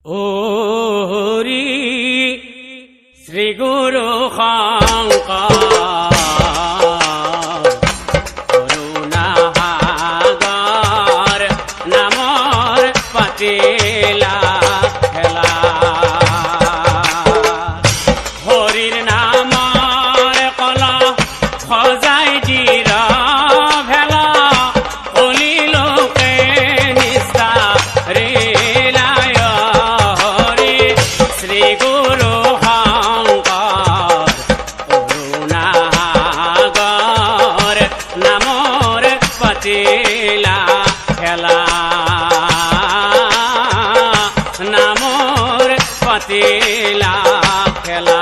ওৰি শ্ৰী গুৰু শংকৰ কৰুণাসাগৰ নামৰ পাতিলা খেলা হৰিৰ নামৰ কলা সজাই দিৰ ভেলা অলি লোকে নিষ্ঠা ৰেলায় হৰি শ্ৰী গুৰু শংকৰ কৰুণাসাগৰ নামৰ পাতিলা খেলা নামৰ পাতিলা খেলা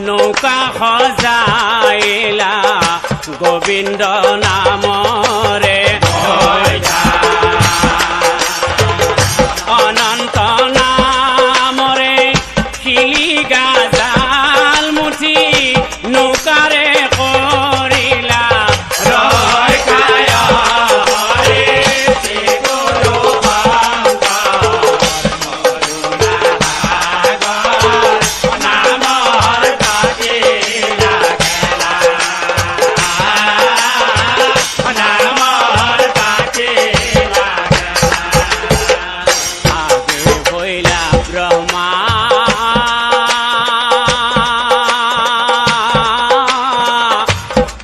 নৌকা সজাইলা গোবিন্দ নামৰে অনন্ত নামৰে শিলি গাজাল মুঠি নৌকাৰে কৰিলা ৰয় খায় হৰি শ্ৰী গুৰু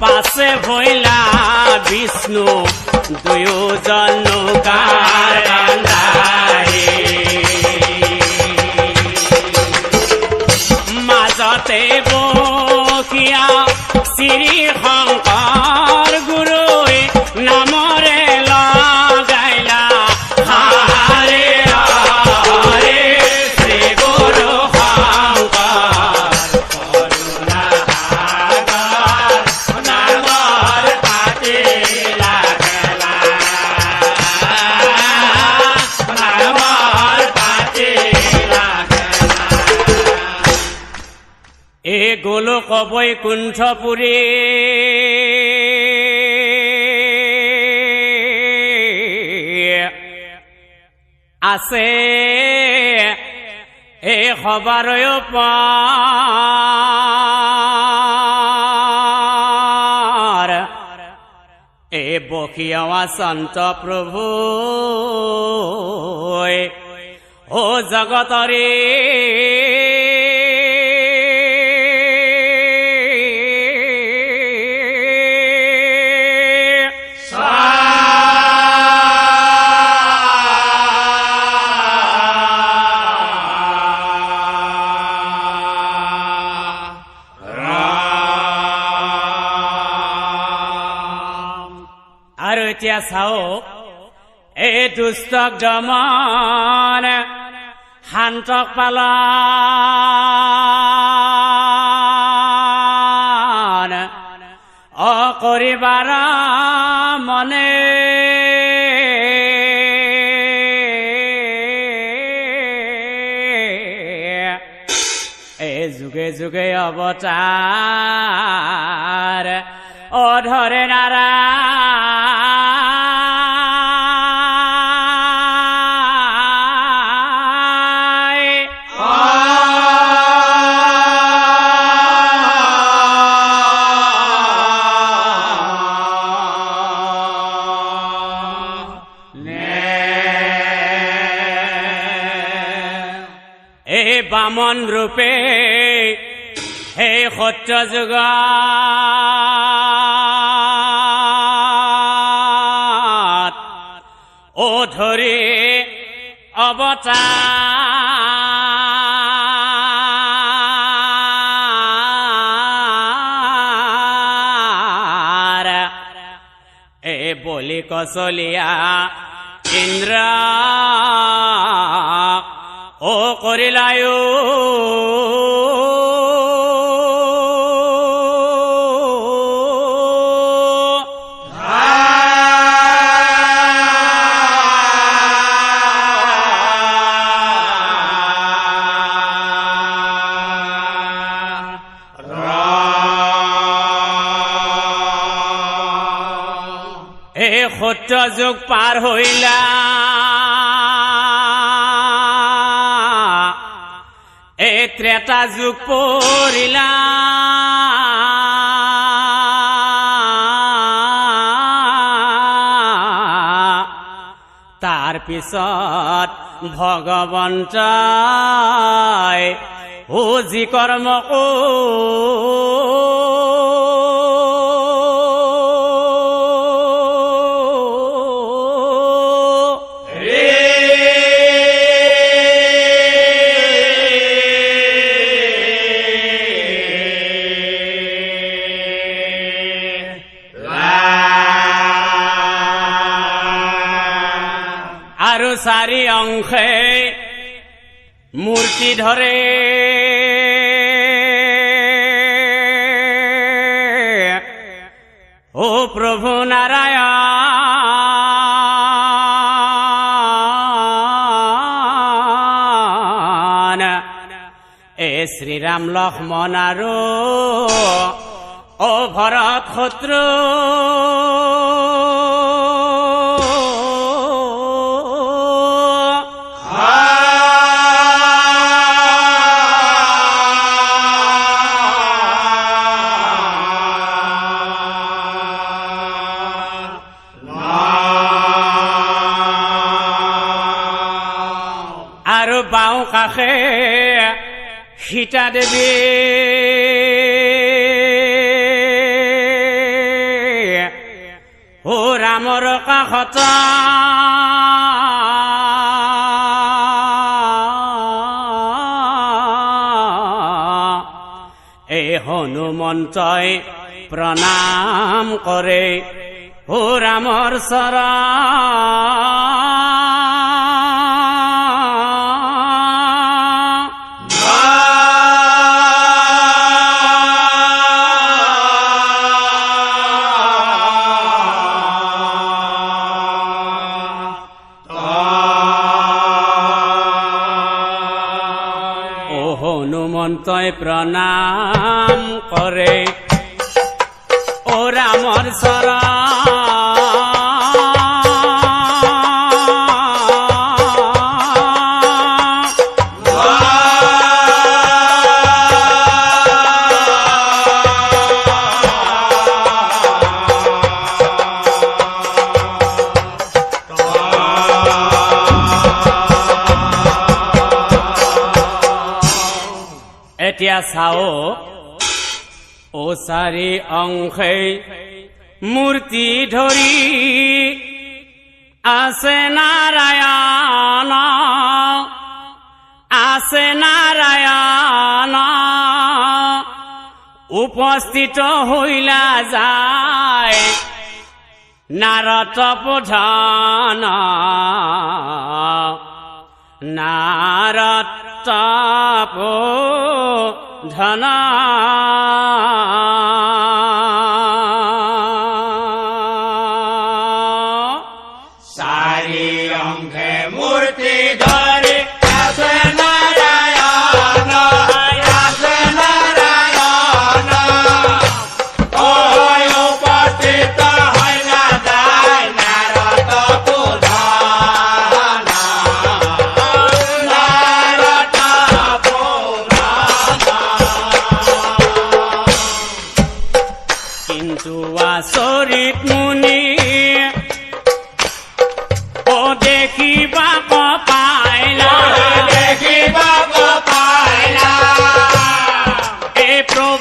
পাছে ভৈলা বিষ্ণু দুয়োজন নৌকাৰ কান্দাৰী মাজতে বসিয়া শ্ৰী শংকৰ গুৰুৱে নামৰে লগাইলা হাৰে হৰে শ্ৰী গুৰু শংকৰ এ গোলক বৈকুণ্ঠপুৰী আছে এই সবাৰয় পাৰ এ বসিয়া সন্ত প্ৰভু ও জগতৰে আৰু এতিয়া চাওক এই দুষ্টক দমন শান্তক পালন অকৰিবাৰ মনে এই যুগে যুগে অৱতাৰ অধৰে বামন ৰূপে সেই সত্য যুগত ও ধৰি অৱতাৰ এ বলি কচলিয়া ইন্দ্ৰ ও কৰিলায়ো সত্য যুগ পাৰ হইলা এই ত্ৰেতা যুগ পৰিলা তাৰ পিছত ভগৱন্তই ও যি কৰ্ম আৰু চাৰি অংশে মূৰ্তি ধৰে ও প্ৰভু নাৰায়ণ এ শ্ৰীৰাম লক্ষ্মণ আৰু ও ভৰত শত্ৰু আৰু বাওঁ কাষে সীতা দেৱী ও ৰামৰ কাষত এই হনুমন্তই প্ৰণাম কৰে ও ৰামৰ চৰণ হনুমন্তই প্ৰণাম কৰে ও ৰামৰ চৰণ এতিয়া চাও ও চাৰি অংশে মূৰ্তি ধৰি আছে নাৰায়ণ উপস্থিত হইলা যায় নাৰদ প্ৰধান নাৰদ প্ৰধান চাৰি অংশে মূৰ্তি ধৰি আছে নাৰায়ণ উপস্থিত হইলা যায় নাৰদ প্ৰধান কিন্তু আচৰিত মুনি ও দেখিবাক পাইলা দেখিবাক পাইলা এ প্ৰভু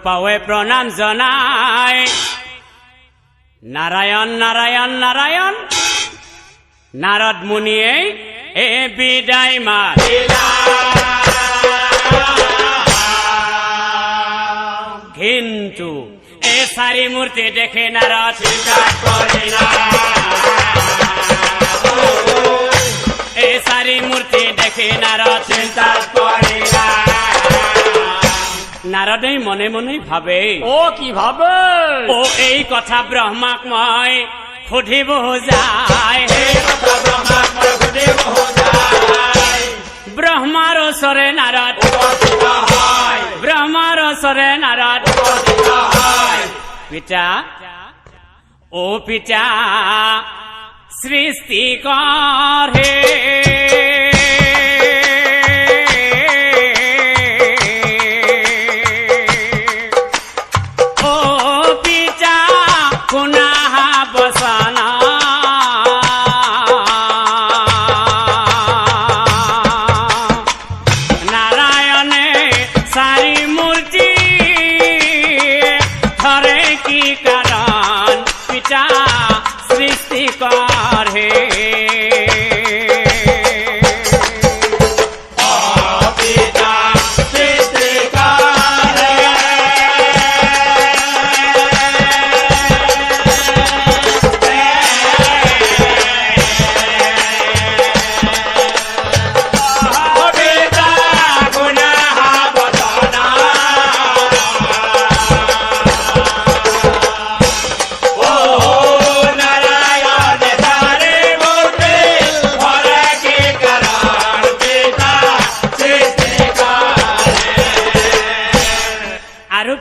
পাৱে প্ৰণাম জনাই নাৰায়ণ নাৰায়ণ নাৰায়ণ নাৰদ মুনিয়ে এই বিদায় মাত কিন্তু এই চাৰি মূৰ্তি দেখে নাৰদ চিন্তা কৰিলা এই চাৰি মূৰ্তি দেখে নাৰদ চিন্তা কৰিলা নাৰদে মনে মনে ভাবে কি ভাবে এই কথা ব্ৰহ্মাক মই সুধিব যায় ব্ৰহ্মাৰ ওচৰে নাৰদ ব্ৰহ্মাৰ ওচৰে নাৰদ পিতা পিতা সৃষ্টি কৰে পিতা শুনা বচনা নাৰায়ণে চাৰি মূৰ্তি ধৰে কি কাৰণ পিতা সৃষ্টি কৰে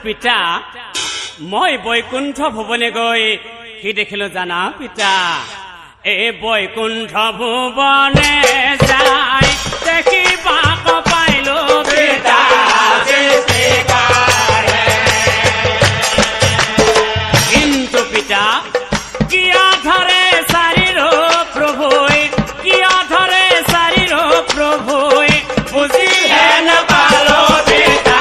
পিতা মই বৈকুণ্ঠ ভুৱনে গৈ কি দেখিলো জানা পিতা এই বৈকুণ্ঠ ভুৱনে যায় দেখিবাক পাইলো পিতা কিন্তু পিতা কিয় ধৰে চাৰিৰ প্ৰভুই কিয় ধৰে চাৰিৰ প্ৰভুই বুজিহে নাপালো পিতা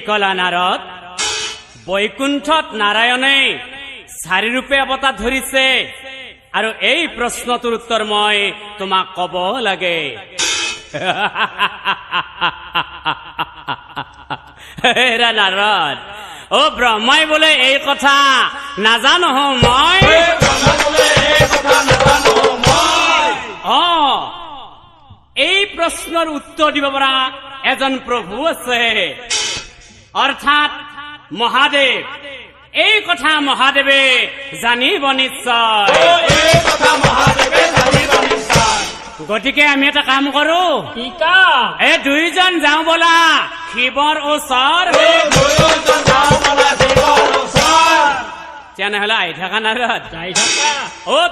কলা নাৰদ বৈকুণ্ঠত নাৰায়ণে চাৰিৰূপে অৱতাৰ ধৰিছে আৰু এই প্ৰশ্নটোৰ উত্তৰ মই তোমাক কব লাগে হেৰা নাৰদ ব্ৰহ্মাই বোলে এই কথা নাজানো মই এই প্ৰশ্নৰ উত্তৰ দিব পৰা এজন প্ৰভু আছে অৰ্থাৎ মহাদেৱ এই কথা মহাদেৱে জানিব নিশ্চয় গতিকে আমি এটা কাম কৰো এই দুইজন যাওঁ বলা শিৱৰ ওচৰ তেনেহলে আহি থকা নাৰদ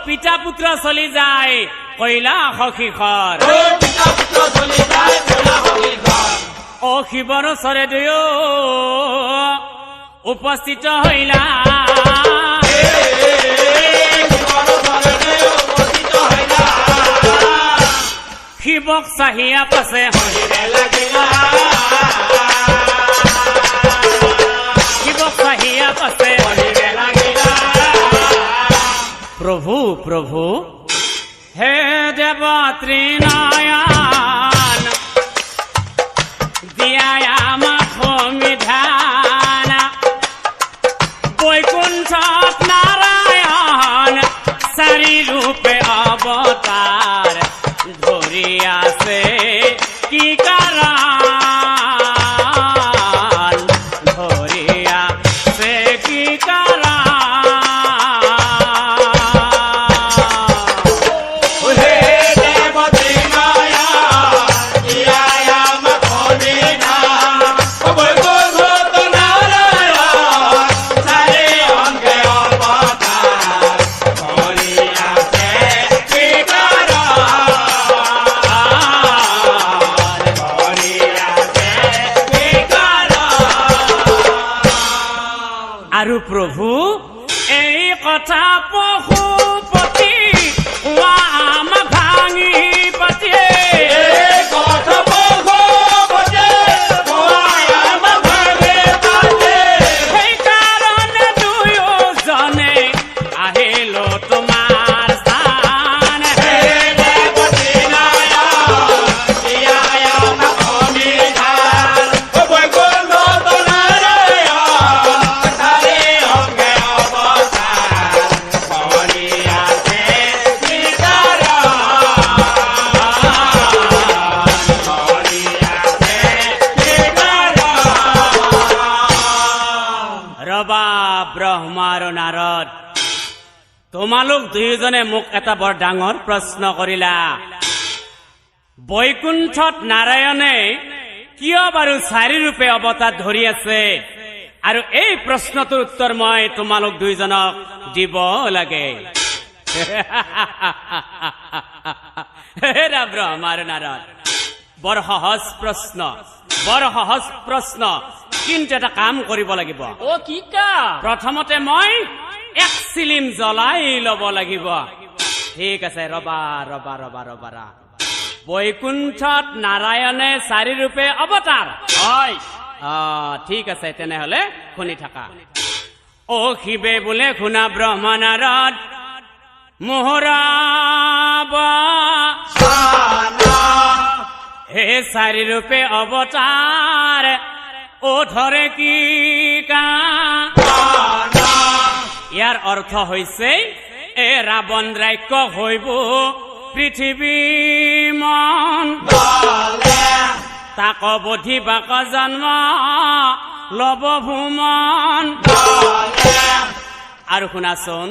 পিতা পুত্ৰ চলি যায় কৈলাশ শিখৰ শিৱৰ ওচৰে দুয়ো উপস্থিত হইলা শিৱক চাহিয়া পাছে শিৱক চাহিয়া পাছে প্ৰভু প্ৰভু হে দেৱ ত্ৰিনয়ন দিয়াই আমাক সংবিধান বৈকুণ্ঠত নাৰায়ণ চাৰি ৰূপে অৱতাৰ ধৰি আছে কি কাৰণ ধৰি আছে কি কাৰণ Bye. পশুপতি আম ভাঙি পাতিয়ে সেইকাৰণে দুয়োজনে আহিল তোমাৰ স্থান ৰবা ব্ৰহ্মা আৰু নাৰদ তোমালোক দুয়োজনে মোক এটা বৰ ডাঙৰ প্ৰশ্ন কৰিলা বৈকুণ্ঠত নাৰায়ণে কিয় বাৰু 4 ৰূপে অৱতাৰ ধৰি আছে আৰু এই প্ৰশ্নটোৰ উত্তৰ মই তোমালোক দুয়োজনক দিব লাগে হেৰা ব্ৰহ্মা আৰু নাৰদ বৰ সহজ প্ৰশ্ন কিন্তু এটা কাম কৰিব লাগিব অ কি কাম প্ৰথমতে মই 1 চিলিম জ্বলাই ল'ব লাগিব ঠিক আছে ৰবা বৈকুণ্ঠত নাৰায়ণে 4 ৰূপে অৱতাৰ হয় ঠিক আছে তেনেহলে শুনি থাকা অ শিৱে বোলে শুনা ব্ৰহ্মা নাৰদ মোহৰাব হে 4 ৰূপে অৱতাৰ ও ধৰে কি ইয়াৰ অৰ্থ হৈছে এ ৰাৱণ ৰাক্ষস হৈব পৃথিৱী মন তাক বধিবাক জন্ম লব ভূমন আৰু শুনাচোন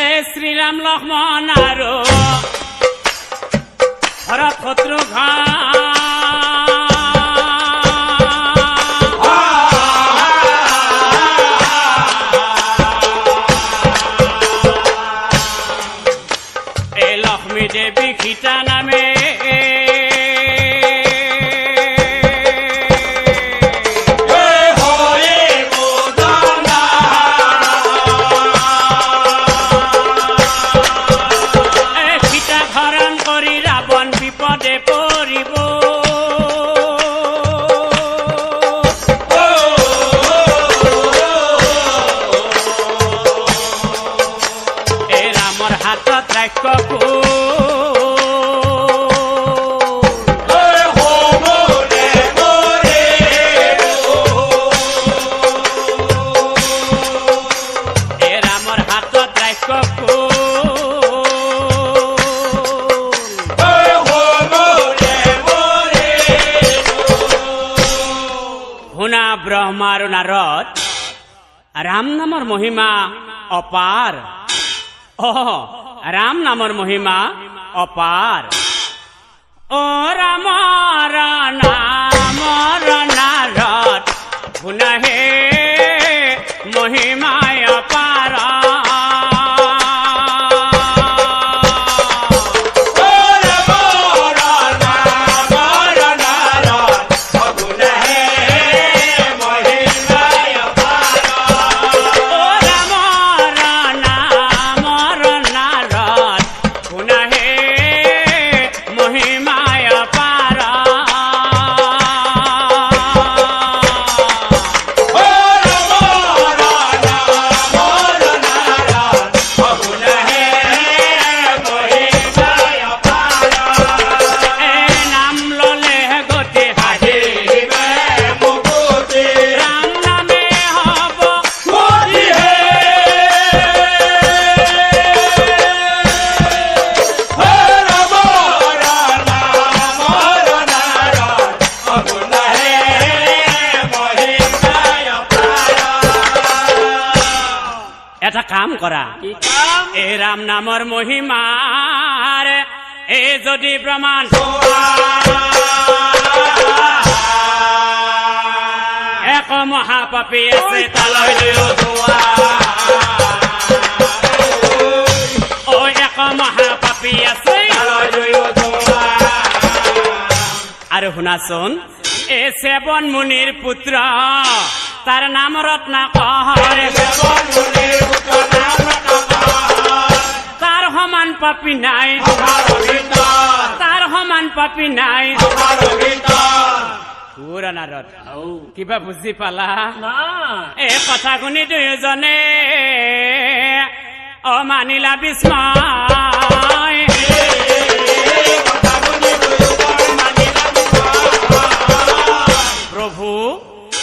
এ শ্ৰীৰাম লক্ষ্মণ আৰু ভৰত শত্ৰুঘ্ন দেবী সীতা নামে সীতা হৰণ কৰি ৰাৱণ বিপদে পৰিব এই ৰামৰ হাতত ৰাক্ষস ব্ৰহ্মা আৰু নাৰদ ৰাম নামৰ মহিমা অপাৰ ৰাম নামৰ মহিমা অপাৰ অ ৰামৰ নামৰ নাৰদ শুনাহে মহিমায় অপাৰ এটা কাম কৰা এই ৰাম নামৰ মহিমাৰ এই যদি প্ৰমাণ এক মহাপাপী আছে তালৈ ও এক মহাপাপী আছে আৰু শুনাচোন এ সেৱন মুনিৰ পুত্ৰ তাৰ নাম ৰত্নাকৰ পাপী নাই, তাৰ সমান পাপী নাই। নাৰদ কিবা বুজি পালা? এই কথা শুনি দুয়োজনে অমানিলা বিস্ময়। প্ৰভু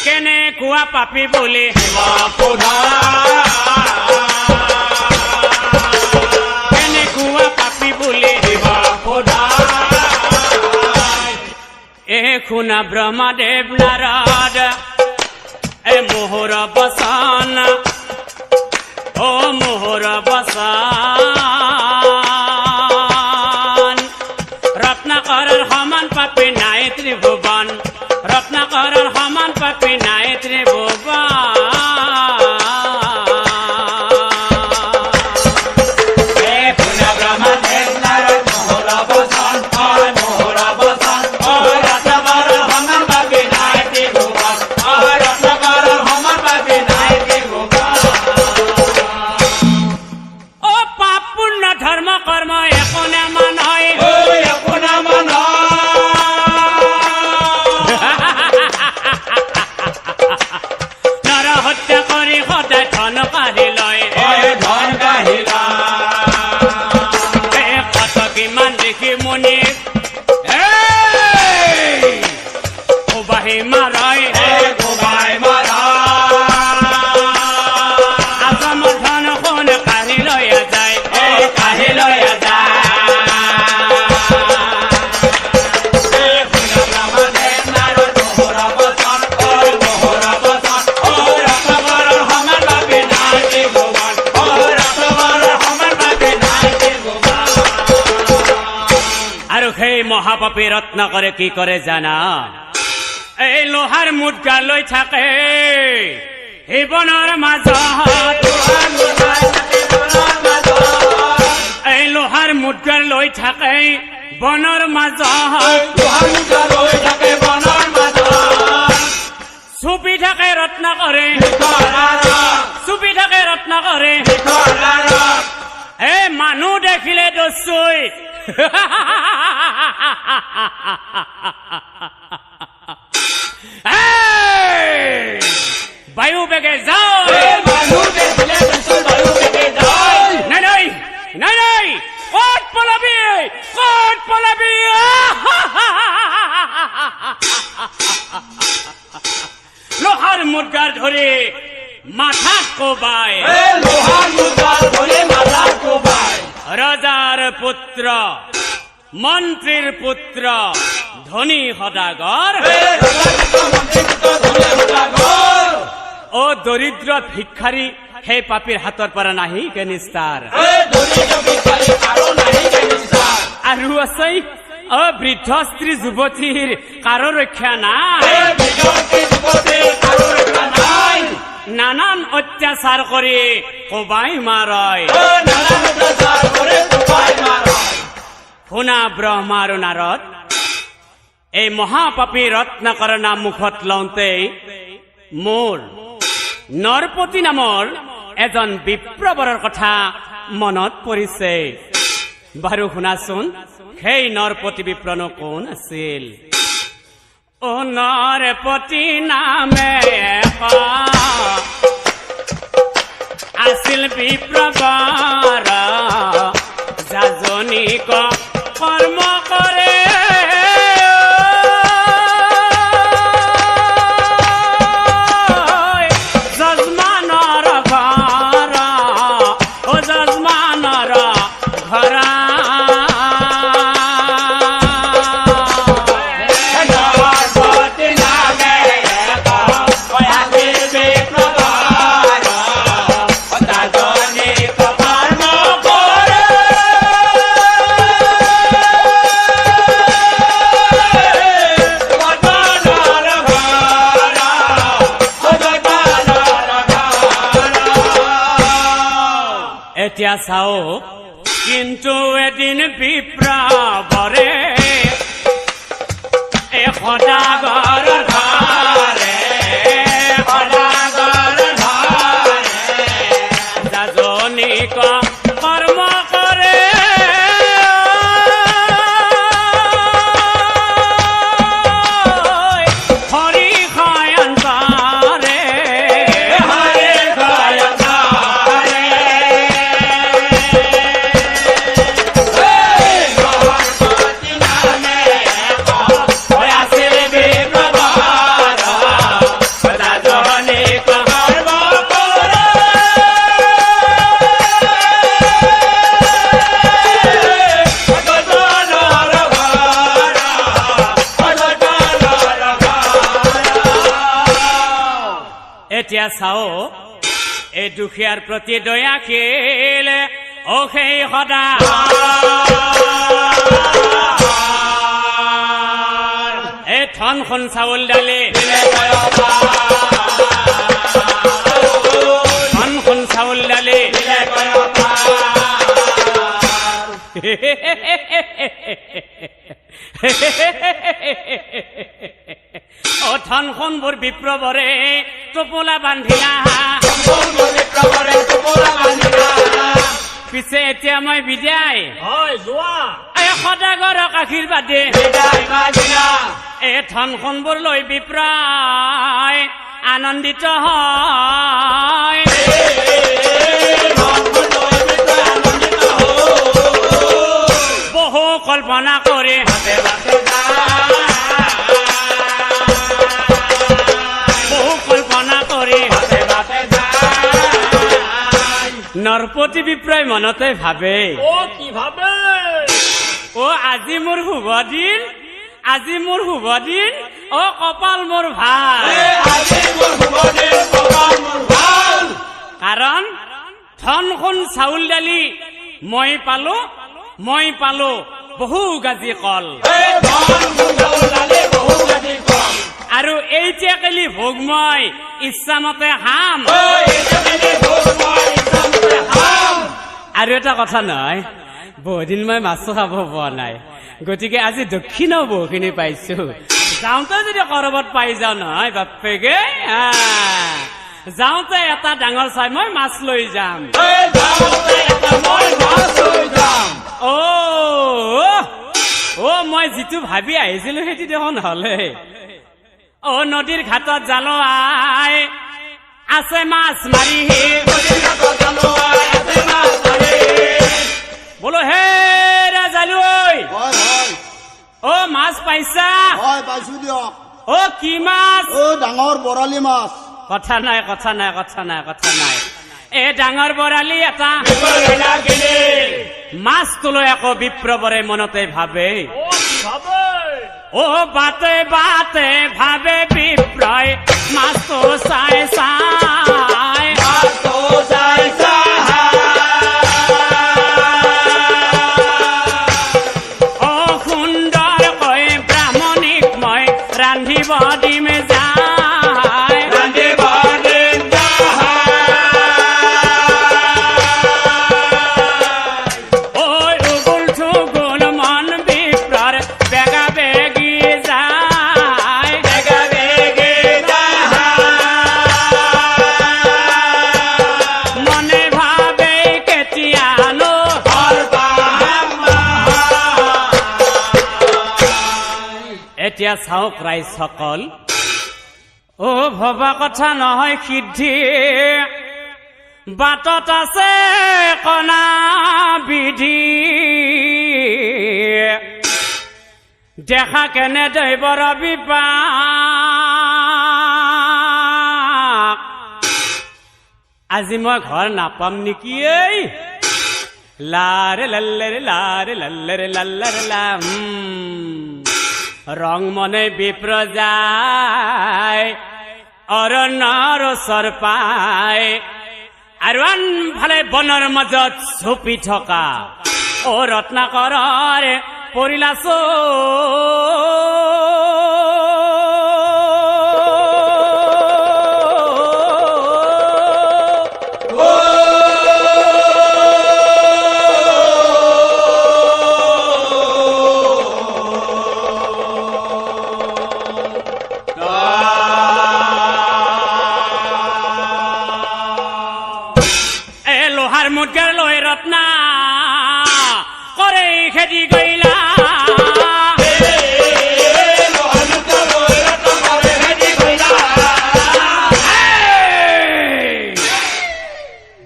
কেনেকুৱা পাপী বুলি কেনেকুৱা পাপী বুলি শুনা ব্ৰহ্মদেৱ নাৰদ এ মোহৰ বচন, অ মোহৰ বচন। ৰত্নাকৰৰ সমান পাপী নাই ত্ৰিভুৱন, ৰত্নাকৰৰ সমান পাপী নাই ত্ৰিভুৱন। মহাপাপী ৰত্নাকৰে কি কৰে জানা? এই লোহাৰ মুদ্ৰা লৈ থাকে বনৰ মাজত, এই লোহাৰ মুদ্ৰা লৈ থাকে বনৰ মাজত, চুপি থাকে ৰত্নাকৰে, চুপি থাকে ৰত্নাকৰে। এই মানুহ দেখিলে দস্যুই বায়ু বেগে যাও, নাই নাই নাই নাই, ক'ত পলাবি, ক'ত পলাবি? লোহাৰ মুদ্ৰা ধৰি মাথা কোবাই, ৰজাৰ পুত্ৰ, মন্ত্ৰীৰ পুত্ৰ, ধনী সদাগৰ, অ দৰিদ্ৰ ভিক্ষাৰী সেই পাপীৰ হাতৰ পৰা নাহি কে নিস্তাৰ। আৰু আছে অ বৃদ্ধ স্ত্ৰী যুৱতীৰ কাৰো ৰক্ষা নাই, নানান অত্যাচাৰ কৰি কোবাই মাৰয়। শুনা ব্ৰহ্মা আৰু নাৰদ, এই মহাপাপী ৰত্নাকৰৰ নাম মুখত লওঁতেই মোৰ নৰপতি নামৰ এজন বিপ্ৰবৰৰ কথা মনত পৰিছে। বাৰু শুনাচোন, সেই নৰপতি বিপ্ৰনো কোন আছিল? অ নৰপতি নামে আছিল বিপ্ৰবৰ, যাজনিক কৰ্ম কৰে যজমানৰ ঘৰ, অ যজমানৰ ঘৰ। এতিয়া চাওক, কিন্তু এদিন বিপ্ৰবৰে এ সদাগৰ ঘৰে, সদাগৰ ঘৰে যাজনিক কৰ্ম কৰে এতিয়া চাও এই দুখীয়াৰ প্ৰতি দয়াশীল অ সেই সদা এই ধনখন চাউল দালি ধনখন চাউল দালি অ ধনখন বৰ বিপ্ৰবৰে টোপোলা বান্ধিলা পিছে এতিয়া মই বিদায় হয় যোৱা এই সদাগৰক আশীৰ্বাদ দে এই ধনখন বোৰ লৈ বিপ্ৰয় আনন্দিত হয় বহু কল্পনা কৰে বহু কল্পনা কৰে নৰপতি বিপ্ৰয় মনতে ভাবে অ কি ভাবে অ আজি মোৰ শুভ দিন আজি মোৰ শুভ দিন অ কপাল মোৰ ভাল কাৰণ ধনখন চাউল দালি মই পালো বহু গাজি কল আৰু এই টেকেলি ভোগ মই ইচ্ছামতে খাম আৰু এটা কথা নহয় বহুদিন মই মাছো খাব পোৱা নাই গতিকে আজি দক্ষিণাও বহুখিনি পাইছো যাওঁতে যদি কৰবাত পাই যাওঁ নহয় বাপেকে যাওঁতে এটা ডাঙৰ চাই মই মাছ লৈ যাম অ মই যিটো ভাবি আহিছিলো সেইটো দেখোন হলে অ নদীৰ ঘাটত জালুৱাই আছে মাছ মাৰি বোলো হে জালুৱাই অ মাছ পাইছা হয় পাইছো দিয়ক অ কি মাছ অ ডাঙৰ বৰালি মাছ কথা নাই এ ডাঙৰ বৰালি এটা মাছটো লৈ আকৌ বিপ্ৰবৰে মনতে ভাবে অ বাটে বাটে ভাবে বিপ্ৰয় মাছটো চাই অ সুন্দৰকৈ ব্ৰাহ্মণিক মই ৰান্ধিব দিম এতিয়া চাওক ৰাইজসকল অ ভবা কথা নহয় সিদ্ধি বাটত আছে কণা বিধি দেখা কেনে দৈবৰ বিপাক আজি মই ঘৰ নাপাম নেকি এই লাৰে লাল্লেৰে লাম ৰং মনে বিপ্ৰ যায় অৰণ্যৰ ওচৰ পায় আৰু আনফালে বনৰ মাজত ছুপি থকা অ ৰত্নাকৰৰ পৰিলা ৰত্না কৰে খেদি গইলা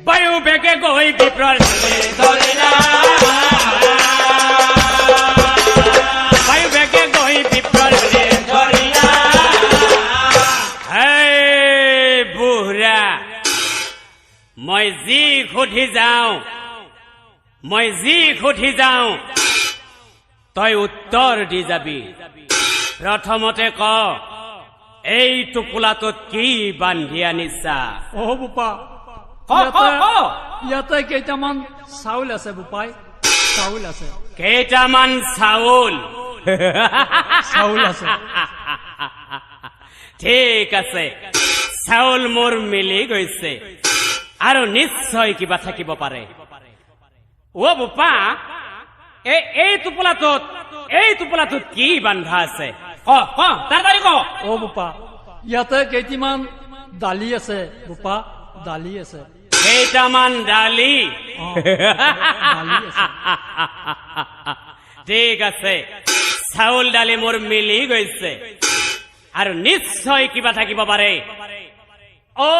বায়ু বেগে গৈ বিপ্ৰৰ বায়ু বেগে গৈ বিপ্ৰৰ বুঢ়া মই যি সুধি যাওঁ তই উত্তৰ দি যাবি প্ৰথমতে ক এই টোপোলাটোত কি বান্ধি আনিছা অ বোপা ক ক ক ইয়াতে কেইটামান চাউল আছে বোপাই চাউল আছে কেইটামান চাউল চাউল আছে ঠিক আছে চাউল মোৰ মিলি গৈছে আৰু নিশ্চয় কিবা থাকিব পাৰে অ বোপা এই টোপোলাটোত কি বান্ধা আছে ক ক তাড়াতাড়ি ক অ বোপা ইয়াতে কেইটামান দালি আছে বোপা দালি আছে কেইটামান দালি অ, দালি আছে ঠিক আছে চাউল দালি মোৰ মিলি গৈছে আৰু নিশ্চয় কিবা থাকিব পাৰে অ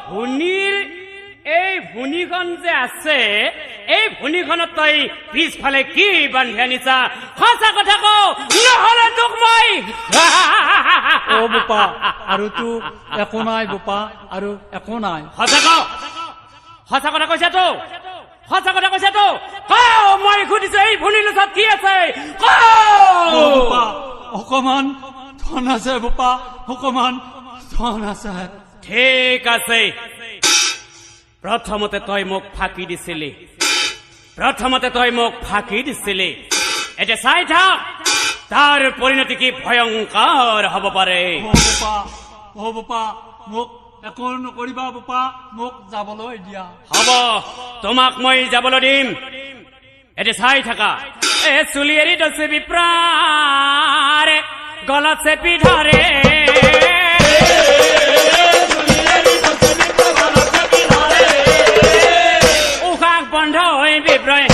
ভুনিৰ এই ভুনিখন যে আছে এই ভুনিখনত তই পিছফালে কি বান্ধি আনিছা সঁচা কথা ক নহলে তোক মই অ বোপা আৰু তো একো নাই বোপা আৰু একো নাই সঁচা কথা কৈছাতো ক মই সুধিছো এই ভুনিৰ লগত কি আছে ক অ বোপা অকমান ধন আছে বোপা অকমান ধন আছে ঠিক আছে প্ৰথমতে তই মোক ফাঁকি দিছিলি এতিয়া চাই থাক তাৰ পৰিণতি কি ভয়ংকৰ হ'ব পাৰে অ বোপা মোক একো নকৰিবা বোপা মোক যাবলৈ দিয়া হ'ব তোমাক মই যাবলৈ দিম এতিয়া চাই থাকা চুলি এৰি দছে বিপ্ৰাৰ গলাত চেপি ধৰে উশাহ বন্ধ হৈ বিপ্ৰয়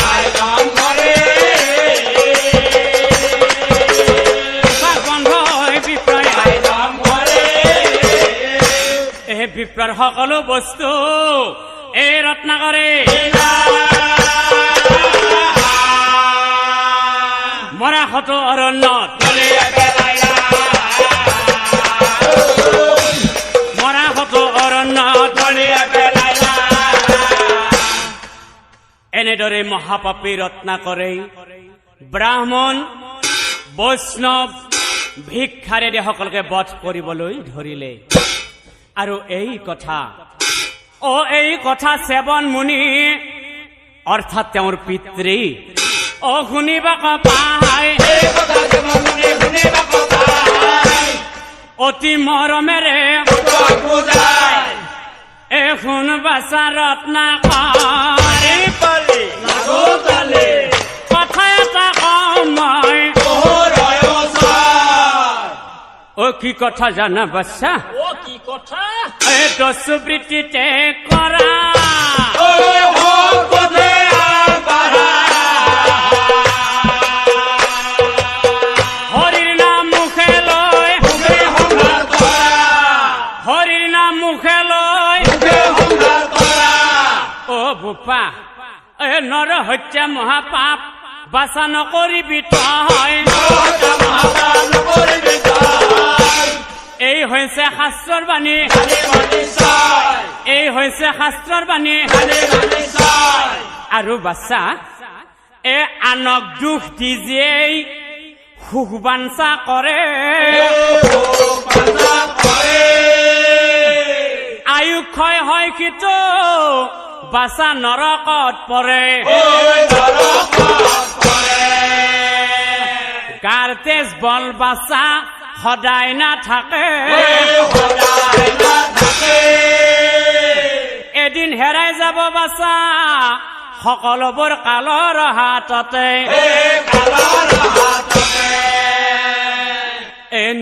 বিপ্ৰৰ সকলো বস্তু এই ৰত্নাকৰে মৰা হতো অৰণ্যত এনেদৰে মহাপাপী ৰত্নাকৰে ব্ৰাহ্মণ বৈষ্ণৱ ভিক্ষাৰেদি সকলোকে বধ কৰিবলৈ ধৰিলে আৰু এই কথা সেৱন মুনি অৰ্থাৎ তেওঁৰ পিতৃ শুনিব পায় অতি মৰমেৰে শুন বাচা ৰত্নাকৰে কথা এটা কওঁ মই কি কথা জানা বাচ্চা ও কি কথা দস্যুবৃত্তিতে কৰা হৰিৰ নাম মুখে লৈ অ বোপা নৰ হত্যা মহাপাপ বাচা নকৰিবি তই এই হৈছে শাস্ত্ৰৰ বাণী আৰু বাচ্চা আনক দুখ দি যেই সুখ বাঞ্চা কৰে আয়ু ক্ষয় হয় কিন্তু বাচা নৰকত পৰে গাৰ তেজ বল বাচা সদায় নাথাকে এদিন হেৰাই যাব বাচা সকলোবোৰ কালৰ হাততে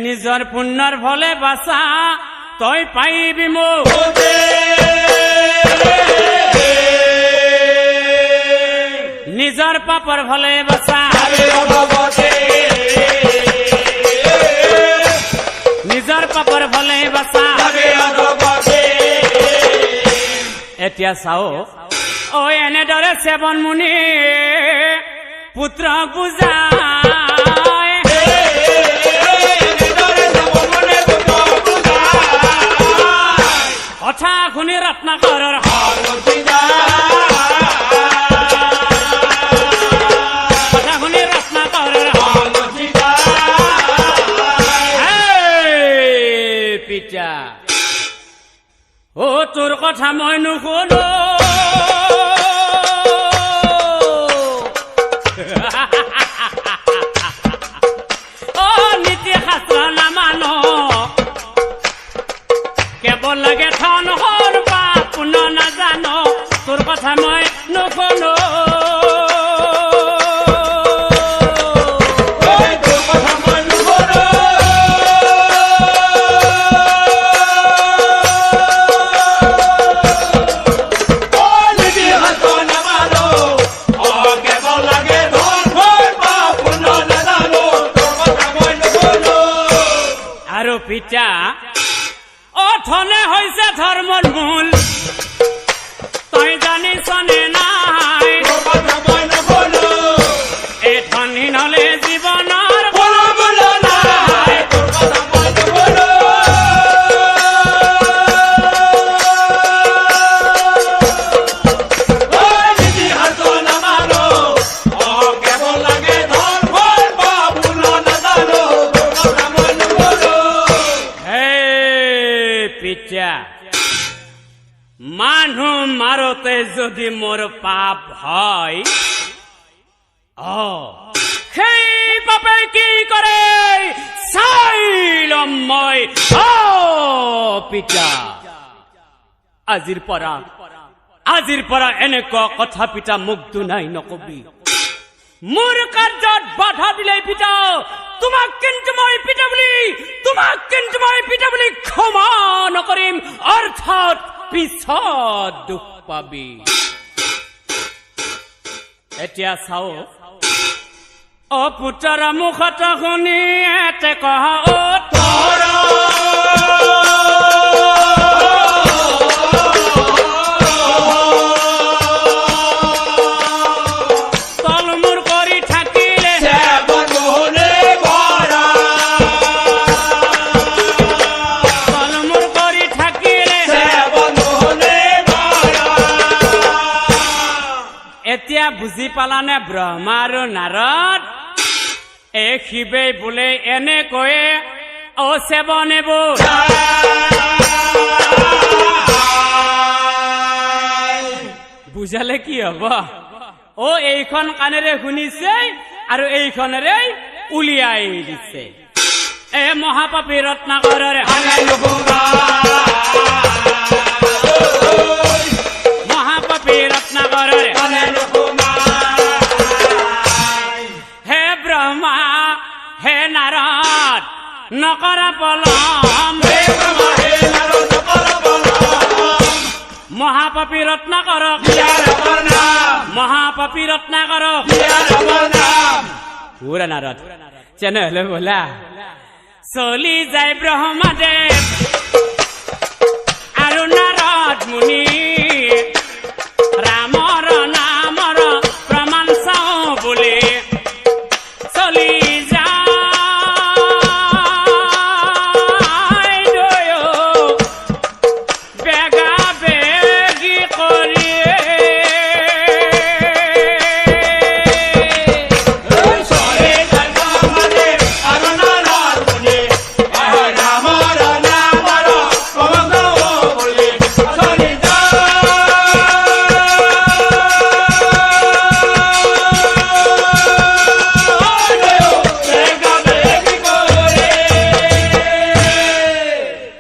নিজৰ পুণ্যৰ ফলে বাচা তই পাইবি মোক নিজৰ পাপৰ ফলে বাচা এতিয়া চাও এনেদৰে সেৱন মুনি পুত্ৰ বুজায় কথা শুনি ৰত্নাকৰৰ কথা শুনি ৰত্নাকৰৰ নুশুনো আৰু পিতা অথনে হৈছে ধৰ্মৰ মূল তই জানিছনে নাই এই ধনী নলে জীৱনৰ কোনো মূল্য নাই পিতা মানুহ মাৰোতে যদি মোৰ পাপ হয় সেই পাপে কি কৰে চাই লম মই পিতা আজিৰ পৰা এনেকুৱা কথা পিতা মোক দুনাই নকবি মোৰ কাৰ্যত বাধা দিলে পিতা তোমাক কিন্তু মই পিতা বুলি ক্ষমা নকৰিম অৰ্থাৎ পিছত দুখ পাবি এতিয়া চাও পুত্ৰৰ মুখত শুনি এতে কহ এতিয়া বুজি পালানে ব্ৰহ্মা আৰু নাৰদ এই শিৱে বোলে এনেকৈয়ে সেৱনেব বুজালে কি হব এইখন কাণেৰে শুনিছে আৰু এইখনেৰে উলিয়াই দিছে মহাপাপী ৰত্নাকৰৰে মহাপাপী ৰত্নাকৰৰে হে ব্ৰহ্মা হে নাৰদ নকৰা পলম মহাপাপী ৰত্নাকৰক মহাপাপী ৰত্নাকৰক পুৰা নাৰদ তেনেহলে বোলা চলি যায় ব্ৰহ্মাদেৱ আৰু নাৰদ মুনি ৰামৰ নামৰ প্ৰমাণ চাওঁ বুলি চলি যায় বেগা বেগি কৰি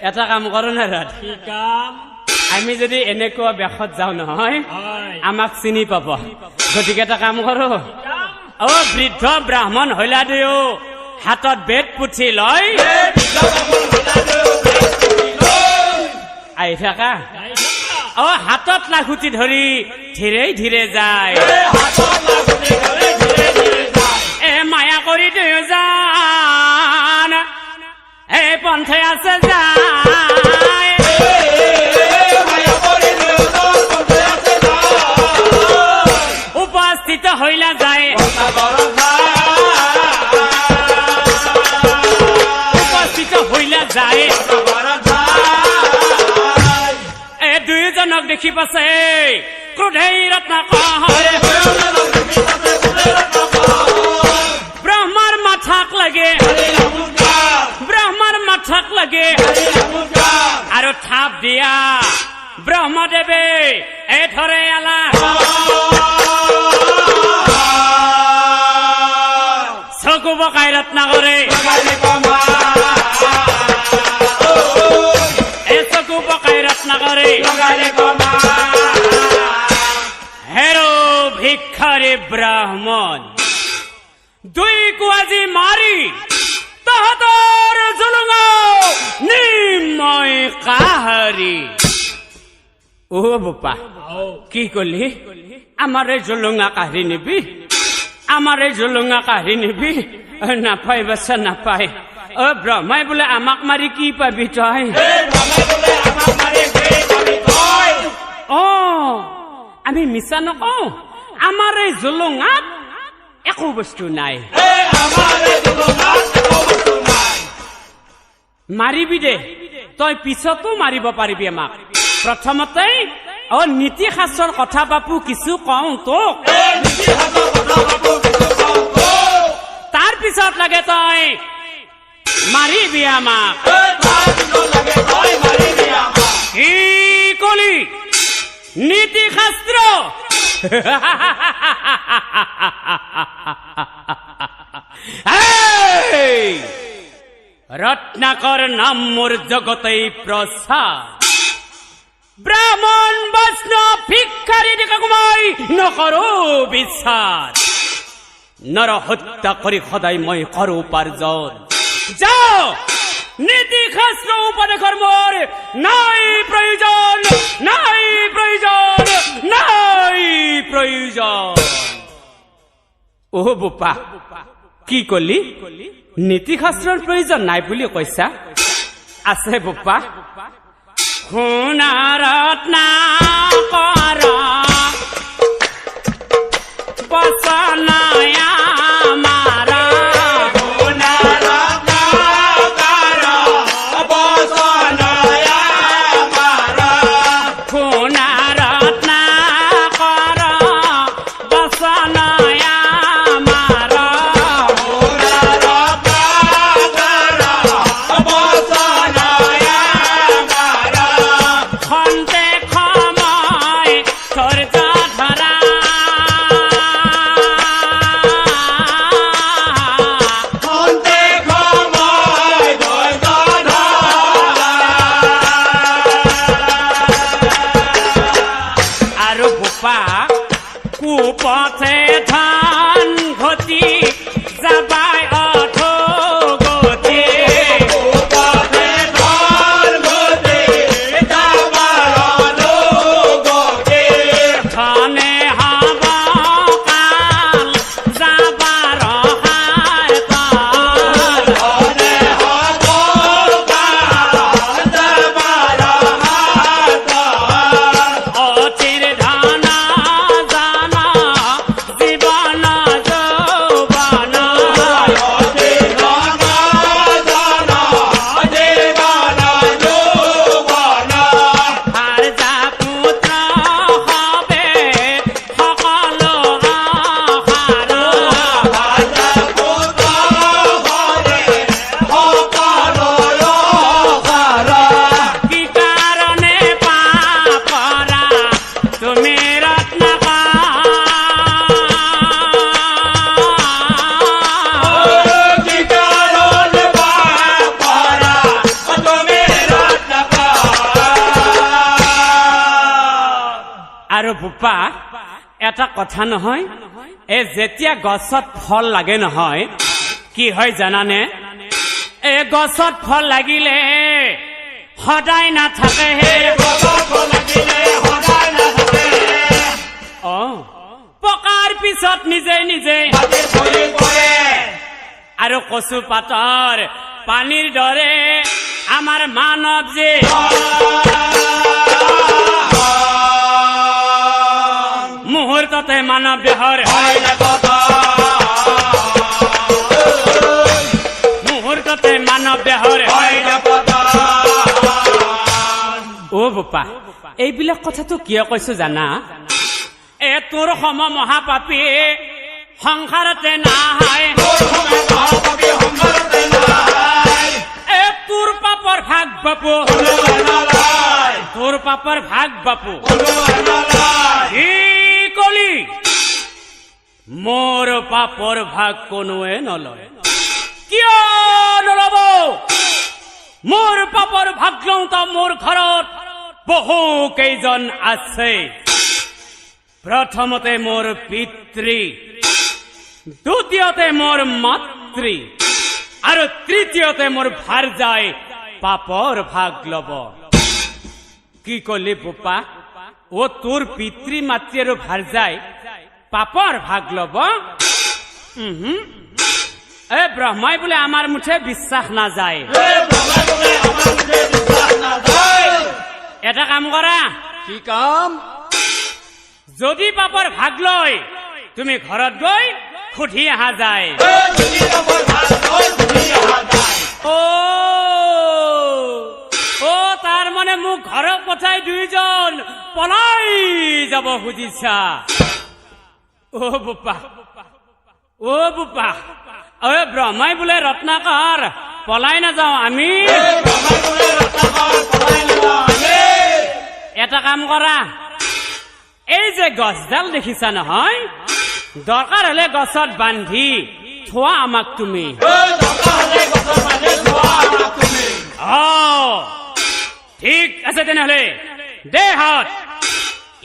এটা কাম কৰো নাৰদ আমি যদি এনেকুৱা বেশত যাওঁ নহয় আমাক চিনি পাব গতিকে এটা কাম কৰো বৃদ্ধ ব্ৰাহ্মণ হইলা দিও হাতত বেদ পুথি লয় আহি থাকা হাতত লাখুটি ধৰি ধীৰে ধীৰে যায় মায়া কৰি দিও যান এই পন্থে আছে যায় উপস্থিত হইলা যায় উপস্থিত হইলা যায় দুয়োজনক দেখি পাছে ক্ৰোধেই ৰত্নাকৰ ব্ৰহ্মাৰ মাথাক লাগে আৰু থাপ দিয়া ব্ৰহ্মদেৱে এই ধৰে আলা চকু বকাই ৰত্নাকৰে চকু বকাই ৰত্নাকৰে হেৰ ভিক্ষাৰী ব্ৰাহ্মণ দুইকো আজি মাৰি তহঁতৰ জুলুঙা নিম মই কাহাৰি অ বোপা কি কলি আমাৰে জুলুঙা কাঢ়ি নিবি আমাৰে জুলুঙা কাঢ়ি নিবি নাপায় বাচ্চা নাপায় অ ব্ৰহ্মাই বোলে আমাক মাৰি কি পাবি তই অ আমি মিছা নকওঁ আমাৰ এই জুলুঙাত একো বস্তু নাই মাৰিবি দে তই পিছতো মাৰিব পাৰিবি আমাক প্ৰথমতে অ নীতি শাস্ত্ৰৰ কথা বাপু কিছু কওঁ তোক তাৰ পিছত লাগে তই মাৰিবি আমাক কি কলি নীতি শাস্ত্ৰ ৰত্নাকৰ নাম মোৰ জগতেই প্ৰচাৰ ব্ৰাহ্মণ বৈষ্ণৱ ভিক্ষাৰী মই নকৰো বিশ্বাস নৰ হত্যা কৰি সদায় মই কৰো উপাৰ্জন যাও নীতি শাস্ত্ৰ উপদেশৰ মোৰ নাই প্ৰয়োজন নাই প্ৰয়োজন নাই প্ৰয়োজন অ বোপা কি কলি নীতি শাস্ত্ৰৰ প্ৰয়োজন নাই বুলি কৈছা আছে বোপা শুনা ৰত্নাকৰ বচনায় মাৰা কুপথে ধান ঘটি যাবাই অধোগতি ধনে হব কাল যাবাৰ হায় অচিৰ ধন আৰু বোপা এটা কথা নহয় এ যেতিয়া গছত ফল লাগে নহয় কি হয় জানানে এ গছত ফল লাগিলে সদায় নাথাকে অ পকাৰ পিছত নিজে নিজে আৰু কচু পাতৰ পানীৰ দৰে আমাৰ মানৱ যে মুহূৰ্ততে মানৱ দেহৰ মুহূৰ্ততে মানৱ দেহৰ অ বোপা এইবিলাক কথাটো কিয় কৈছো জানা এ তোৰ সম মহাপাপী সংসাৰতে নাই এ তোৰ পাপৰ ভাগ বাপু তোৰ পাপৰ ভাগ বাপু কি কলি মোৰ পাপৰ ভাগ কোনোৱে নলয় কিয় নলব মোৰ পাপৰ ভাগ লওঁতা মোৰ ঘৰত বহু কেইজন আছে প্ৰথমতে মোৰ পিতৃ, দ্বিতীয়তে মোৰ মাতৃ আৰু তৃতীয়তে মোৰ ভাৰ্যাই পাপৰ ভাগ লব। কি কলি বোপা? ও তোৰ পিতৃ মাতৃ আৰু ভাৰ্যাই পাপৰ ভাগ লব? এ ব্ৰহ্মাই বোলে আমাৰ মুঠে বিশ্বাস নাযায়। এটা কাম কৰা, কি কাম? যদি পাপৰ ভাগ লয় তুমি ঘৰত গৈ সুধি অহা যায়। অ তাৰ মানে মোক ঘৰত পঠাই দুইজন পলাই যাব খুজিছা? অ বোপা, অ বোপা, অ ব্ৰহ্মাই বোলে ৰত্নাকৰ পলাই নাযাওঁ আমি। এটা কাম কৰা, এই যে গছডাল দেখিছা নহয়, দৰকাৰ হলে গছত বান্ধি থোৱা আমাক তুমি। ঠিক আছে তেনেহলে দে হাত,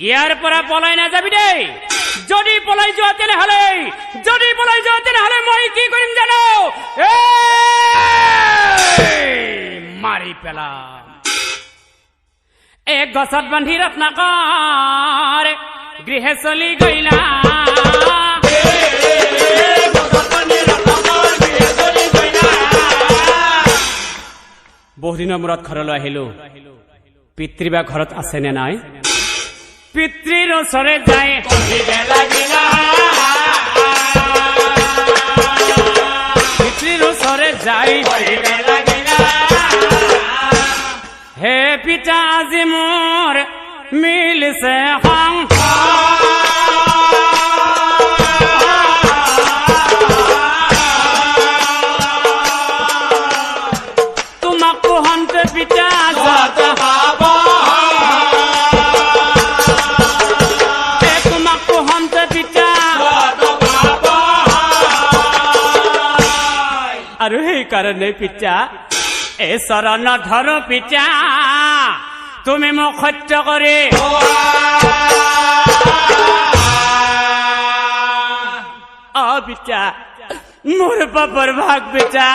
ইয়াৰ পৰা পলাই নাযাবি দেই। যদি পলাই যোৱা তেনেহলে মই কি কৰিম জানো? মাৰি পেলাম। এক গছত বান্ধি ৰত্নাকৰ গৃহে চলি গইলা। বহুদিনৰ মূৰত ঘৰলৈ আহিলো। পিতৃ বা ঘৰত আছে নে নাই? পিতৃৰ ওচৰে যায় হে পিতা আজি মোৰ মিলিছে খং। তোমাক পোহন্তে পিতা তোমাক পোহন্তে পিতা, আৰু সেইকাৰণে পিতা এই চৰণ ধৰো পিতা, তুমি মোক সত্য কৰি পিতা মোৰ পাপৰ ভাগ পিতা,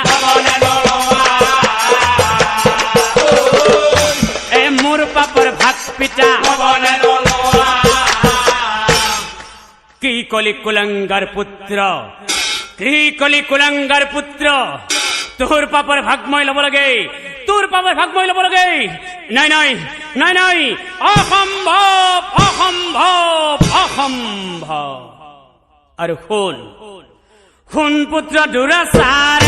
মোৰ পাপৰ ভাগ পিতা। কি কলি কুলংগাৰ পুত্ৰ, কি কলি কুলংগাৰ পুত্ৰ, তোৰ পাপৰ ভাগ মই ল'ব লাগে, তোৰ পাপৰ ভাগ মই ল'ব লাগে। নাই নাই নাই নাই, অসম্ভৱ অসম্ভৱ অসম্ভৱ। আৰু শুন শুন পুত্ৰ দুৰাচাৰ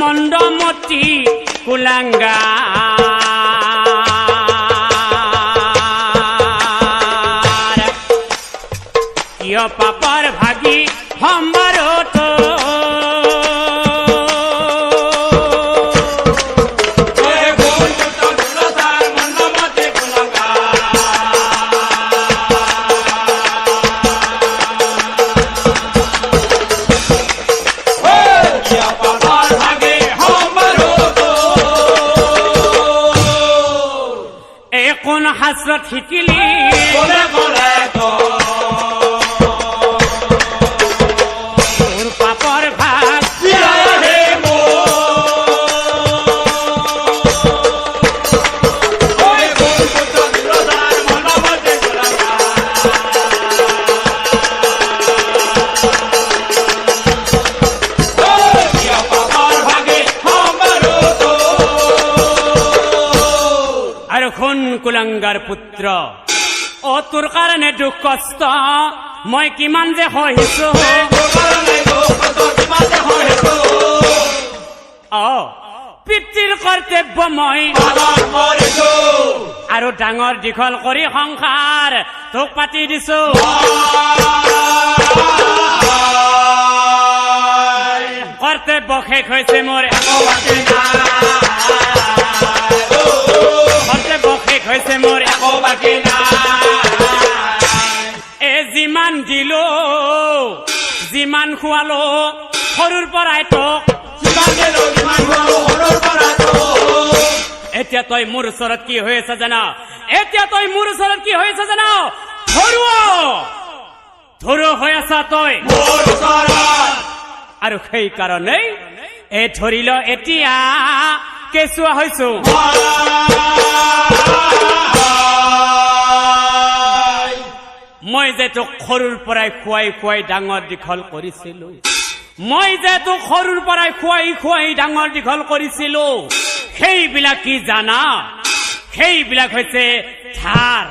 মন্দমতি কুলাংগা, কিয় পাপৰ ভাগি সম্বাৰত কোন শাস্ত্ৰত শিকিলি তোৰ পাপৰ ভাগ আৰু শুন কুলংগাৰ পুত্ৰ, অ তোৰ কাৰণে দুখ কষ্ট মই কিমান যে সহিছো। পিতৃৰ কৰ্তব্য মই আৰু ডাঙৰ দীঘল কৰি সংসাৰ তোক পাতি দিছো। কৰ্তব্য শেষ হৈছে মোৰ, কৰ্তব্য শেষ হৈছে মোৰ, একো বাকী নাই। যিমান দিলো যিমান খুৱালো সৰুৰ পৰাই তোক, এতিয়া তই মোৰ ওচৰত কি হৈ আছে জানা? এতিয়া তই মোৰ ওচৰত কি হৈ আছে জানা? ধৰু হৈ আছা তই আৰু সেই কাৰণেই এই ধৰি ল এতিয়া কেঁচুৱা হৈছো মই যে তোক সৰুৰ পৰাই খুৱাই খুৱাই ডাঙৰ দীঘল কৰিছিলো মই যে তোক সৰুৰ পৰাই খুৱাই খুৱাই ডাঙৰ দীঘল কৰিছিলো সেইবিলাক কি জানা সেইবিলাক হৈছে ধাৰ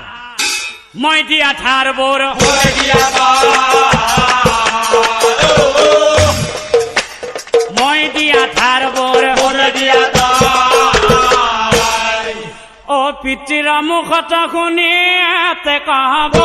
মই দিয়া ধাৰ বৰ মই দিয়া ধাৰ বৰ অ পিতৃৰ মুখত শুনি এতে কব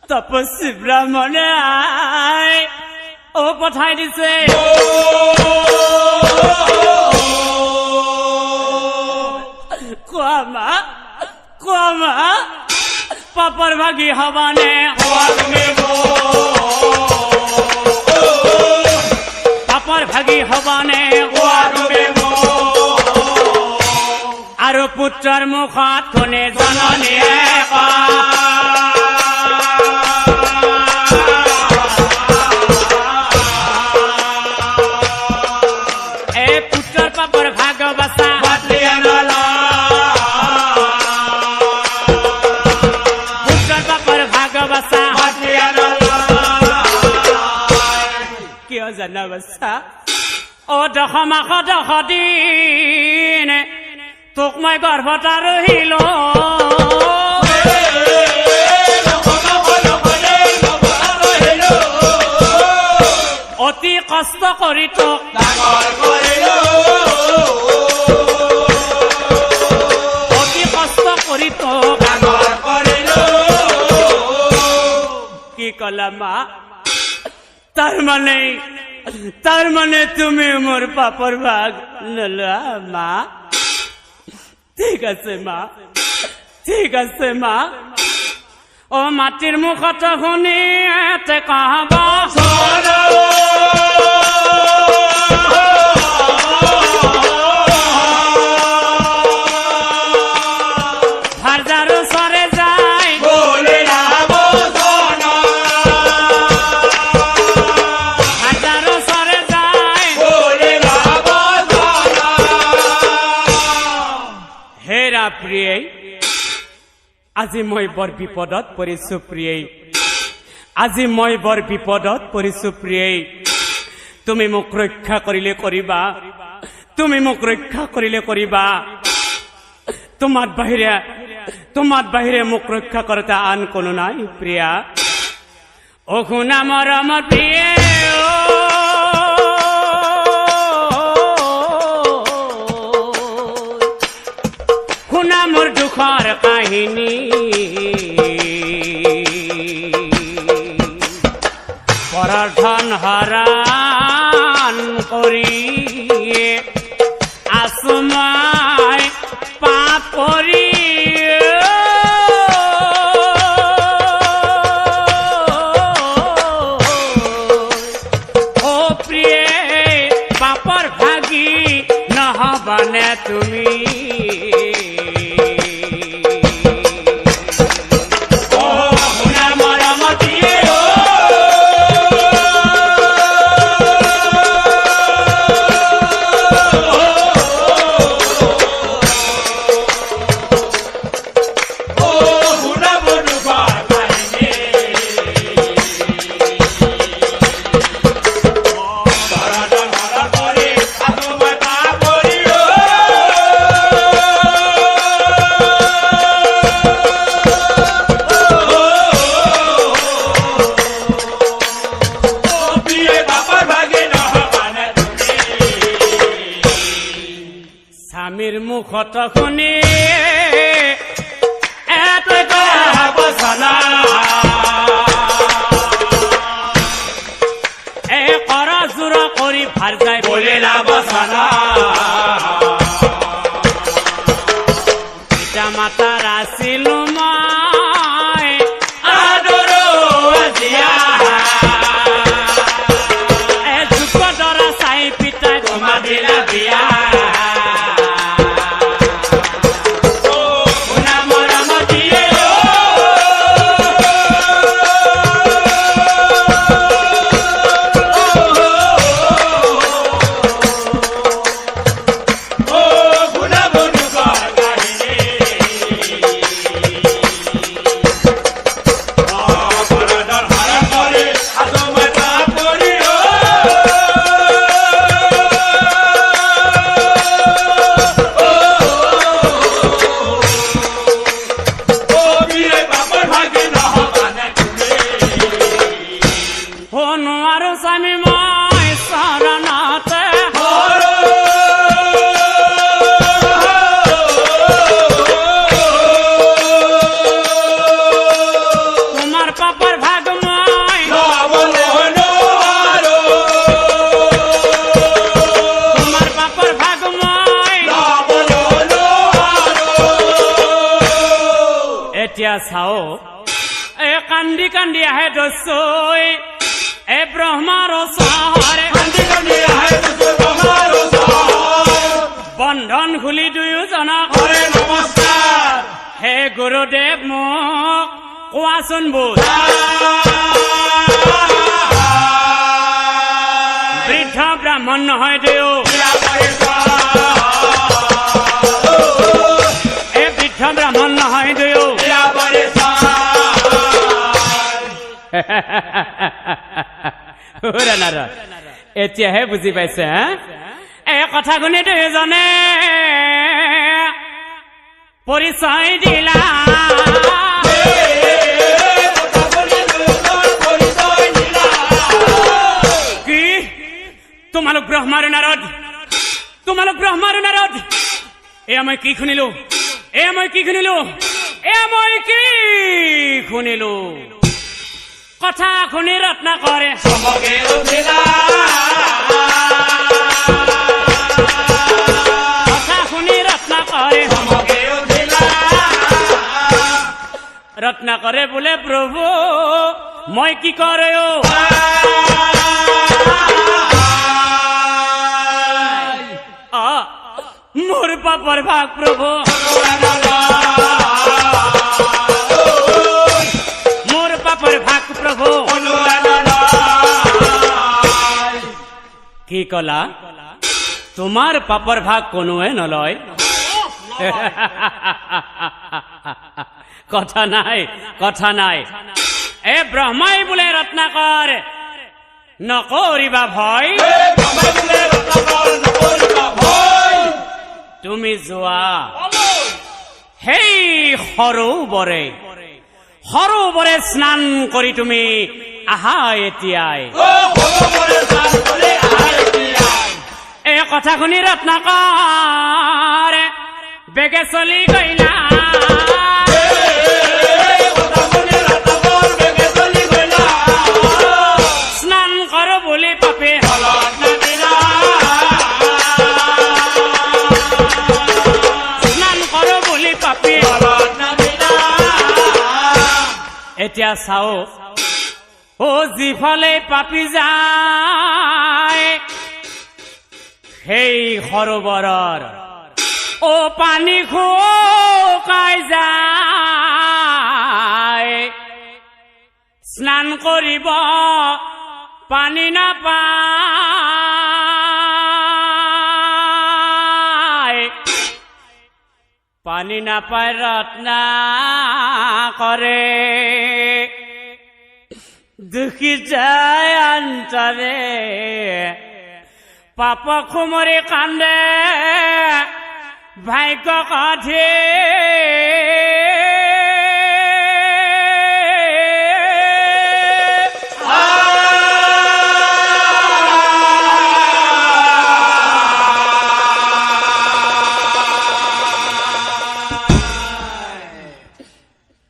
তপস্বী ব্ৰাহ্মণে ও পঠাই দিছে কোৱা মা পাপৰ ভাগি হবানে পাপৰ ভাগি হবানে আৰু পুত্ৰৰ মুখত কোনে জননীয়ে জানাবছা অ দশমাস 10 দিন তোক মই গৰ্ভত ৰহিল অতি কষ্ট কৰি তোক অতি কষ্ট কৰি তোক কি কলা মা তার মানে তুমি মোর পাপর ভাগ নলা মা ঠিক আছে মা ও মাটির মুখত শুনি এতে কহবা প্ৰিয়ে আজি মই বৰ বিপদত পৰিছো প্ৰিয়ে আজি মই বৰ বিপদত পৰিছো প্ৰিয়ে তুমি মোক ৰক্ষা কৰিলে কৰিবা তুমি মোক ৰক্ষা কৰিলে কৰিবা তোমার বাহিরে মোক রক্ষা করতে আন কোনো নাই প্রিয়া ও খুন আমার প্রিয়ে খুন আমার দুঃখর কাহিনী পরার ধন হারান করি আসমায় পাপ করি ও প্রিয়ে পাপর ভাগী নহবানে তুমি স্বামীর মুখত শুনি কৰা জোৰ কৰি ভাৰ যায় বলে বচনা পিতা মাতাৰ আছিলো মই আদৰো আজিয়া যুগ দৰা চাই পিতাই তোমা দিলা বিয়া চাও কান্দি কান্দি আহে দস্যই ব্ৰহ্মাৰ চহৰে বন্ধন খুলি দুয়োজনক নমস্কাৰ হে গুৰুদেৱ মোক কোৱাচোন বোধ বৃদ্ধ ব্ৰাহ্মণ নহয় দেও বৃদ্ধ ব্ৰাহ্মণ নহয় দেও এতিয়াহে বুজি পাইছে এই কথা শুনি দুয়োজনে পৰিচয় দিলা কি তোমালোক ব্ৰহ্মাৰ নাৰদ এয়া মই কি শুনিলো কথা শুনি ৰত্না কৰে কথা শুনি ৰত্না কৰে ৰত্না কৰে বোলে প্ৰভু মই কি কৰে মোৰ পাপৰ ভাগ প্ৰভু মোৰ পাপৰ ভাগ প্ৰভু কি কলা তোমাৰ পাপৰ ভাগ কোনোৱে নলয় কথা নাই কথা নাই এ ব্ৰহ্মাই বোলে ৰত্নাকৰ নকৰিবা ভয় তুমি যোৱা সেই সৰোবৰে সৰোবৰে স্নান কৰি তুমি আহা এতিয়াই এই কথা শুনি ৰত্নাকৰ বেগে চলি গইলা স্নান কৰো বুলি পাপে স্নান কৰো বুলি পাপে এতিয়া চাও ও যিফালে পাপি যায় সেই সৰোবৰৰ ও পানী শুকাই যায় স্নান কৰিব পানী নাপায় পানী নাপায় ৰত্নাকৰে দুখী যায় অন্তৰে পাপ খুমৰি কান্দে ভাগ্য কাঠে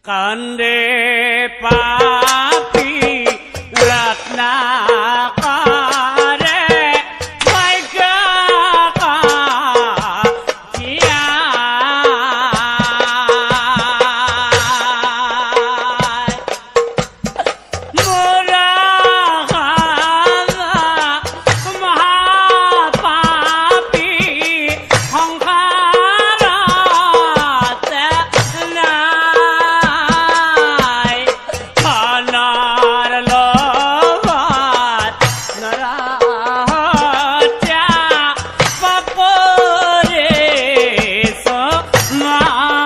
কান্দে পাপি ৰত্নাকৰে ভাগ্য কাঠিয়া মোৰা মহাপাপী সংসাৰত নাই খানাৰ লগত নৰহত্যা পাপৰে সমায়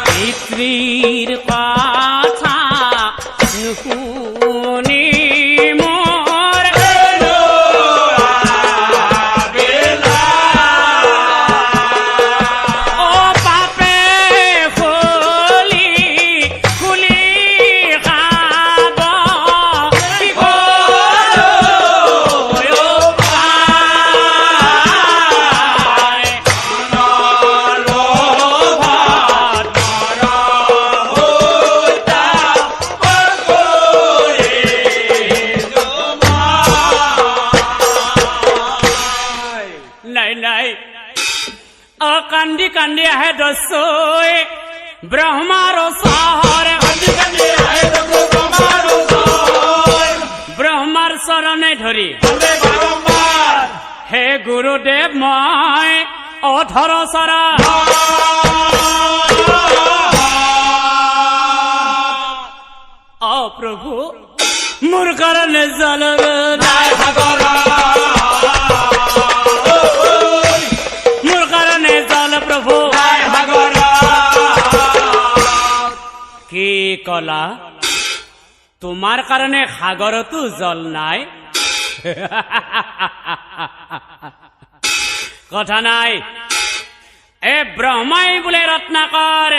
পিতৃৰ কথা নুশুনি মোৰ ও পাপে খুলি খুলি খাব কি কৰো পায় নাই নাই অ কান্দি কান্দি আহে দস্যই ব্ৰহ্মাৰ চহৰে ব্ৰহ্মাৰ চৰণে ধৰি হে গুৰুদেৱ মই অধৰ চৰা অ প্ৰভু মোৰ কাৰণে জল নাই মোৰ কাৰণে জল প্ৰভু কি কলা তোমাৰ কাৰণে সাগৰতো জল নাই কথা নাই এ ব্ৰহ্মাই বোলে ৰত্নাকৰ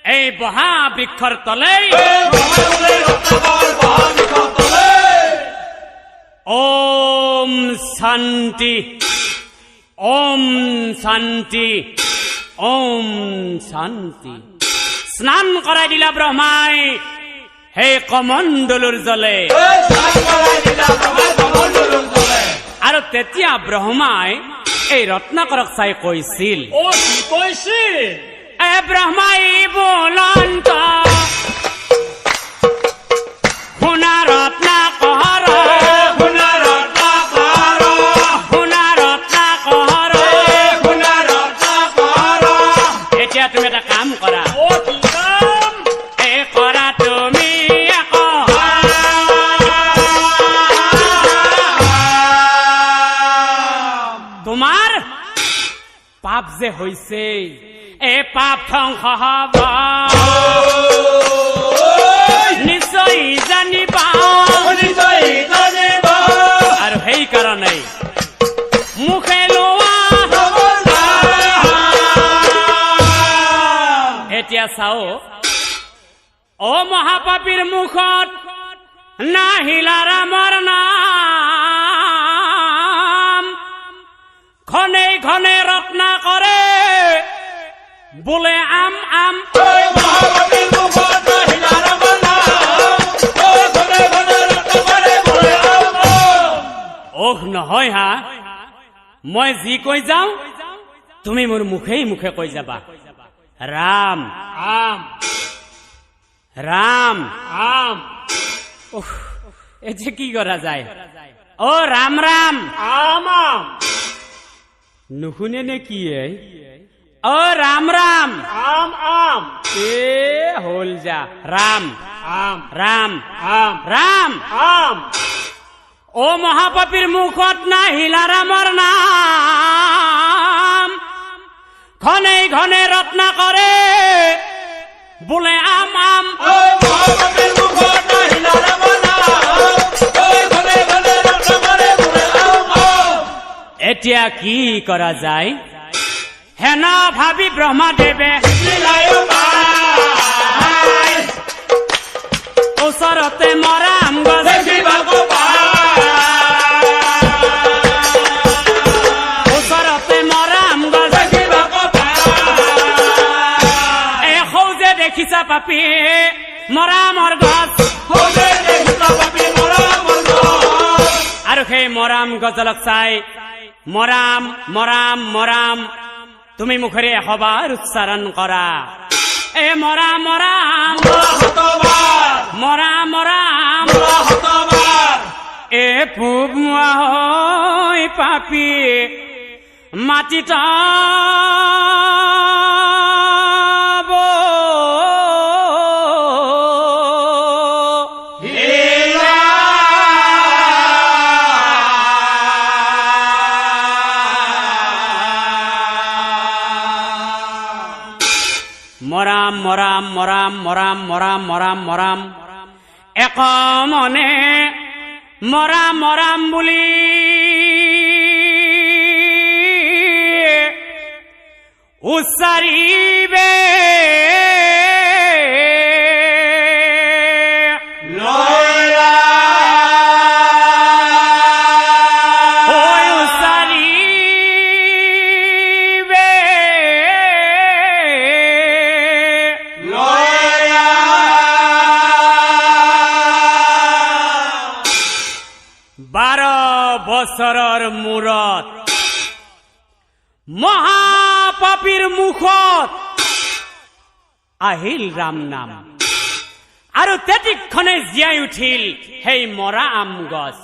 এই বহা বৃক্ষৰ তলে ওম শান্তি ওম শান্তি ওম শান্তি স্নান কৰাই দিলা ব্ৰহ্মাই সেই কমণ্ডলুৰ জলে আৰু তেতিয়া ব্ৰহ্মাই এই ৰত্নাকৰক চাই কৈছিল অ কি কৈছিল এ ব্ৰহ্মাই বুলন্ত শুনা ৰত্নাকৰ শুনা ৰত্নাকৰ শুনা ৰত্নাকৰ শুনা ৰত্নাকৰ এতিয়া তুমি এটা কাম কৰা অ কি কাম এ কৰা তুমি আকৌ তোমাৰ পাপ যে হৈছে এই পাপ ধ্বংস হব নিশ্চয় জানিবা আৰু সেইকাৰণে মুখে লোৱা এতিয়া চাও অ মহাপাপীৰ মুখত নাহিলা ৰামৰ নাম ঘনে ঘনে ৰত্না কৰে বোলে আম আম অহ নহয় হা মই যি কৈ যাওঁ তুমি মোৰ মুখেই মুখে কৈ যাবা ৰাম আম ৰাম আম উফ, এতিয়া কি কৰা যায় অ ৰাম ৰাম আম আম নুশুনে নে কি অ ৰাম ৰাম আম আম এ হল যা ৰাম আম ৰাম আম ৰাম আম অ মহাপাপীৰ মুখত নাহিলা ৰামৰ নাম ঘনে ঘনে ৰত্না কৰে বোলে আম আম এতিয়া কি কৰা যায় হেন ভাবি ব্ৰহ্মদেৱে ওচৰতে মৰাম গছ ওচৰতে মৰাম গছ এ সৌজে দেখিছা পাপী মৰামৰ গছ আৰু সেই মৰাম গছলক চাই মৰাম মৰাম মৰাম তুমি মুখেৰে এশবাৰ উচ্চাৰণ কৰা এ মৰাম মৰাম মৰাম মৰাম এ পূব হৈ পাপী মাটিত মৰাম মৰাম মৰাম মৰাম মৰাম মৰাম মৰাম এক মনে মৰাম মৰাম বুলি উচ্চাৰিবে বছৰৰ মূৰত মহাপাপীৰ মুখত আহিল ৰাম নাম আৰু তেতিক্ষণে জীয়াই উঠিল সেই মৰা আম গছ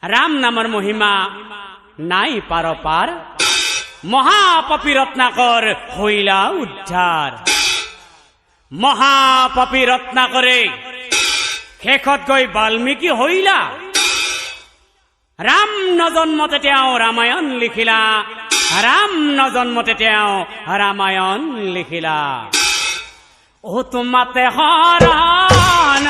ৰাম নামৰ মহিমা নাই পাৰ পাৰ মহাপাপী ৰত্নাকৰ হইলা উদ্ধাৰ মহাপাপী ৰত্নাকৰে শেষত গৈ বাল্মীকি হইলা ৰাম নজন্মতে তেওঁ ৰামায়ণ লিখিলা ৰাম নজন্মতে তেওঁ ৰামায়ণ লিখিলা ও তোমাতে হৰণ